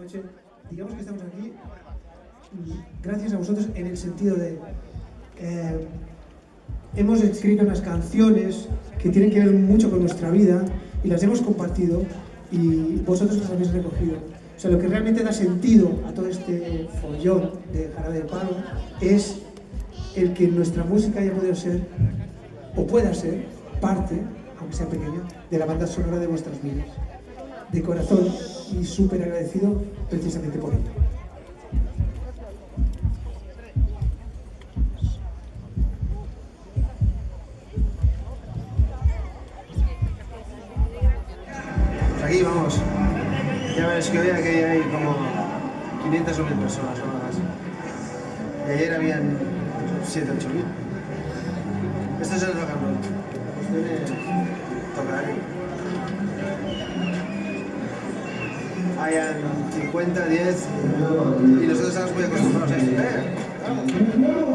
noche, digamos que estamos aquí gracias a vosotros en el sentido de hemos escrito unas canciones que tienen que ver mucho con nuestra vida y las hemos compartido y vosotros las habéis recogido. O sea, lo que realmente da sentido a todo este follón de Jarabe de Palo es el que nuestra música haya podido ser, o pueda ser, parte, aunque sea pequeña, de la banda sonora de vuestras vidas. De corazón y súper agradecido precisamente por ello. Aquí vamos. Ya ves que hoy aquí hay como 500 o 1000 personas o más. Y ayer habían 7 o 8 mil. Esto es el rock and roll. La cuestión es tocar. Hayan 50, 10 y nosotros estamos muy acostumbrados a esto.